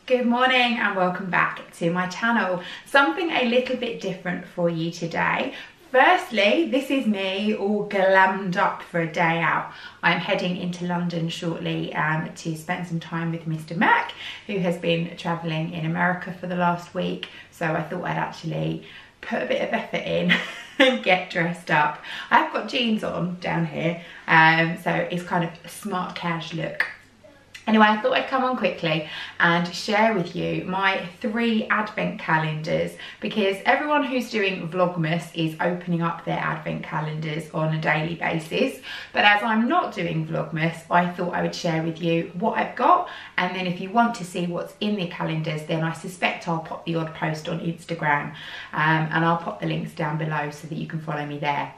Good morning and welcome back to my channel. Something a little bit different for you today. Firstly, this is me all glammed up for a day out. I'm heading into London shortly to spend some time with Mr. Mac, who has been travelling in America for the last week. So I thought I'd actually put a bit of effort in and get dressed up. I've got jeans on down here, so it's kind of a smart cash look. Anyway, I thought I'd come on quickly and share with you my 3 advent calendars, because everyone who's doing Vlogmas is opening up their advent calendars on a daily basis. But as I'm not doing Vlogmas, I thought I would share with you what I've got, and then if you want to see what's in the calendars, then I suspect I'll pop the odd post on Instagram, and I'll pop the links down below so that you can follow me there.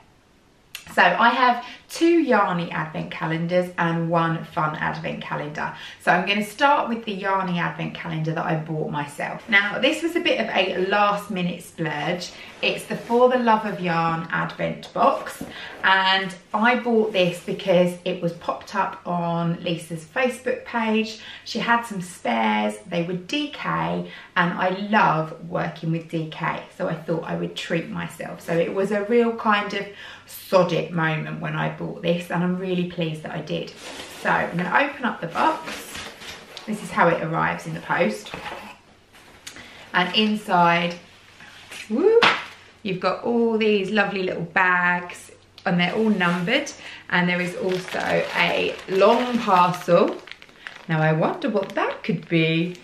So I have 2 yarny advent calendars and 1 fun advent calendar. So I'm going to start with the yarny advent calendar that I bought myself. Now this was a bit of a last minute splurge. It's the For the Love of Yarn advent box, and I bought this because it was popped up on Lisa's Facebook page. She had some spares, they were DK, and I love working with DK, so I thought I would treat myself. So it was a real kind of sod it moment when I bought this, and I'm really pleased that I did. So I'm going to open up the box. This is how it arrives in the post, and inside, woo, you've got all these lovely little bags, and they're all numbered, and there is also a long parcel. Now I wonder what that could be,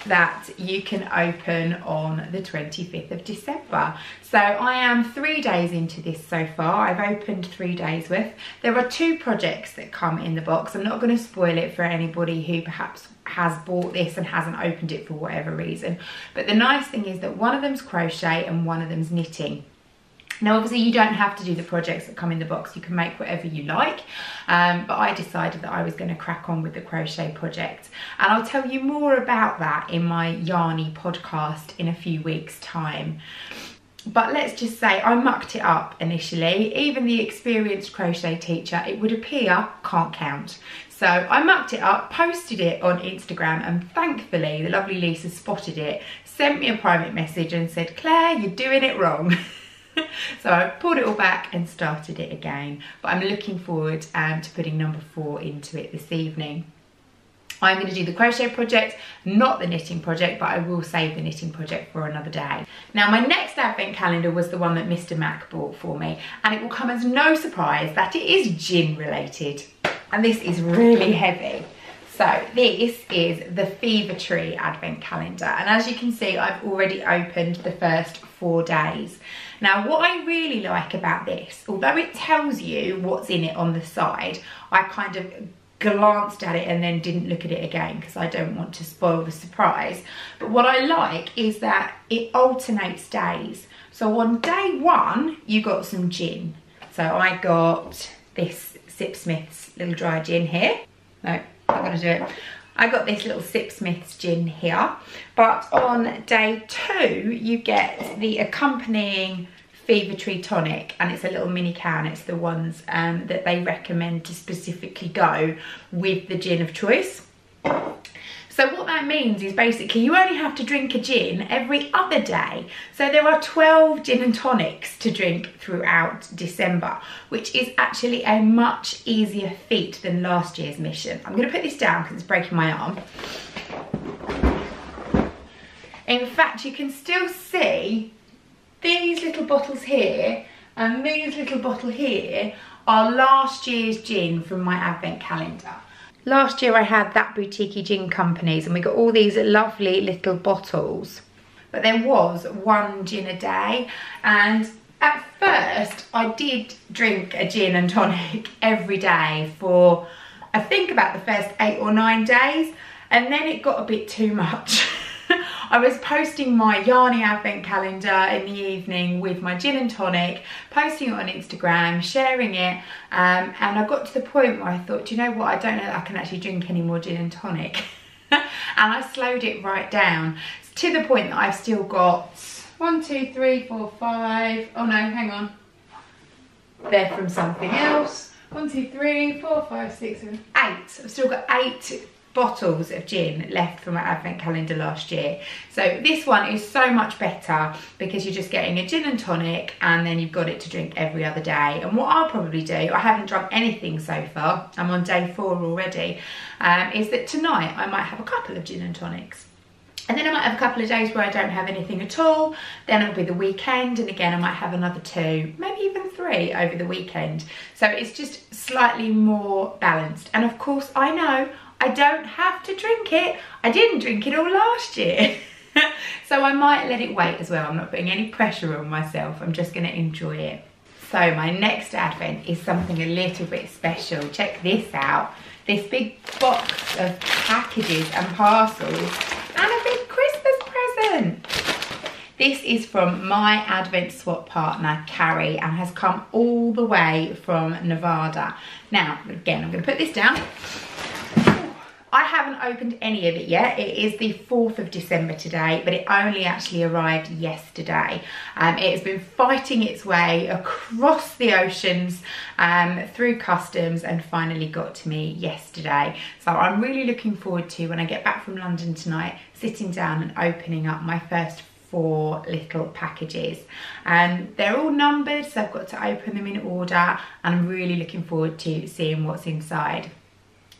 that you can open on the 25th of December. So I am 3 days into this so far. I've opened 3 days worth. There are 2 projects that come in the box. I'm not going to spoil it for anybody who perhaps has bought this and hasn't opened it for whatever reason. But the nice thing is that one of them's crochet and one of them's knitting. Now obviously you don't have to do the projects that come in the box, you can make whatever you like, but I decided that I was going to crack on with the crochet project, and I'll tell you more about that in my Yarny podcast in a few weeks time. But let's just say I mucked it up initially. Even the experienced crochet teacher, it would appear, can't count. So I mucked it up, posted it on Instagram, and thankfully the lovely Lisa spotted it, sent me a private message and said, "Claire, you're doing it wrong." So I pulled it all back and started it again, but I'm looking forward to putting number 4 into it this evening. I'm going to do the crochet project, not the knitting project, but I will save the knitting project for another day. Now my next advent calendar was the one that Mr. Mac bought for me, and it will come as no surprise that it is gin related, and this is really heavy. So this is the Fever Tree advent calendar, and as you can see I've already opened the first 4 days. Now what I really like about this, although it tells you what's in it on the side, I kind of glanced at it and then didn't look at it again because I don't want to spoil the surprise. But what I like is that it alternates days. So on day 1 you got some gin. So I got this Sipsmith's little dry gin here. No, I'm gonna do it. I got this little Sipsmith's gin here, but on day 2 you get the accompanying Fever Tree tonic, and it's a little mini can. It's the ones that they recommend to specifically go with the gin of choice. So what that means is basically you only have to drink a gin every other day. So there are 12 gin and tonics to drink throughout December, which is actually a much easier feat than last year's mission. I'm going to put this down because it's breaking my arm. In fact, you can still see these little bottles here and these little bottle here are last year's gin from my advent calendar. Last year I had That Boutique Gin Companies, and we got all these lovely little bottles. But there was 1 gin a day, and at first I did drink a gin and tonic every day for I think about the first 8 or 9 days, and then it got a bit too much. I was posting my Yarny advent calendar in the evening with my gin and tonic, posting it on Instagram, sharing it, and I got to the point where I thought, do you know what, I don't know that I can actually drink any more gin and tonic. And I slowed it right down to the point that I've still got 1, 2, 3, 4, 5, oh no, hang on, they're from something else. 1, 2, 3, 4, 5, 6, 7, 8. I've still got 8 bottles of gin left from my advent calendar last year. So this one is so much better because you're just getting a gin and tonic and then you've got it to drink every other day. And what I'll probably do, I haven't drunk anything so far, I'm on day 4 already, is that tonight I might have a couple of gin and tonics. And then I might have a couple of days where I don't have anything at all. Then it'll be the weekend, and again I might have another 2, maybe even 3 over the weekend. So it's just slightly more balanced. And of course I know I don't have to drink it. I didn't drink it all last year. So I might let it wait as well. I'm not putting any pressure on myself. I'm just gonna enjoy it. So my next advent is something a little bit special. Check this out. This big box of packages and parcels and a big Christmas present. This is from my Advent swap partner, Carrie, and has come all the way from Nevada. Now, again, I'm gonna put this down. I haven't opened any of it yet. It is the 4th of December today, but it only actually arrived yesterday. It has been fighting its way across the oceans, through customs, and finally got to me yesterday. So I'm really looking forward to, when I get back from London tonight, sitting down and opening up my first 4 little packages. They're all numbered, so I've got to open them in order, and I'm really looking forward to seeing what's inside.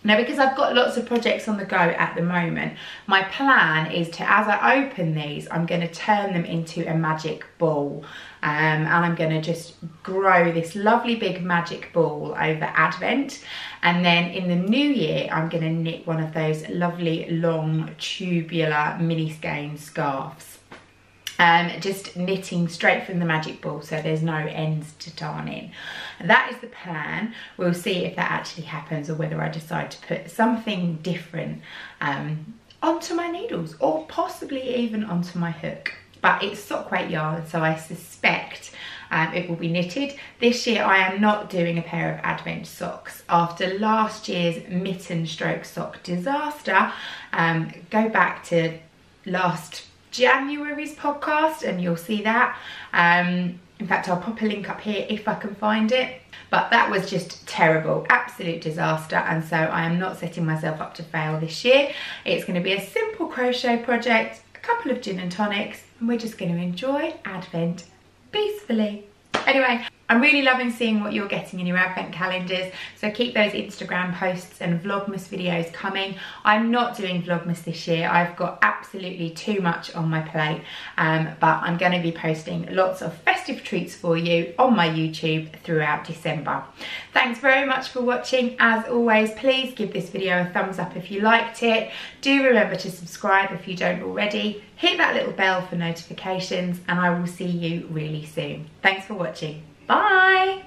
Now, because I've got lots of projects on the go at the moment, my plan is to, as I open these, I'm going to turn them into a magic ball. And I'm going to just grow this lovely big magic ball over Advent. And then in the new year, I'm going to knit one of those lovely long tubular mini skein scarves. Just knitting straight from the magic ball, so there's no ends to darn in. And that is the plan. We'll see if that actually happens, or whether I decide to put something different onto my needles, or possibly even onto my hook. But it's sock weight yarn, so I suspect it will be knitted. This year I am not doing a pair of Advent socks. After last year's mitten stroke sock disaster, go back to last January's podcast and you'll see that. In fact, I'll pop a link up here if I can find it. But that was just terrible, absolute disaster, and so I am not setting myself up to fail this year. It's going to be a simple crochet project, a couple of gin and tonics, and we're just going to enjoy Advent peacefully. Anyway, I'm really loving seeing what you're getting in your Advent calendars, so keep those Instagram posts and Vlogmas videos coming. I'm not doing Vlogmas this year. I've got absolutely too much on my plate, but I'm going to be posting lots of festive treats for you on my YouTube throughout December. Thanks very much for watching. As always, please give this video a thumbs up if you liked it. Do remember to subscribe if you don't already. Hit that little bell for notifications, and I will see you really soon. Thanks for watching. Bye!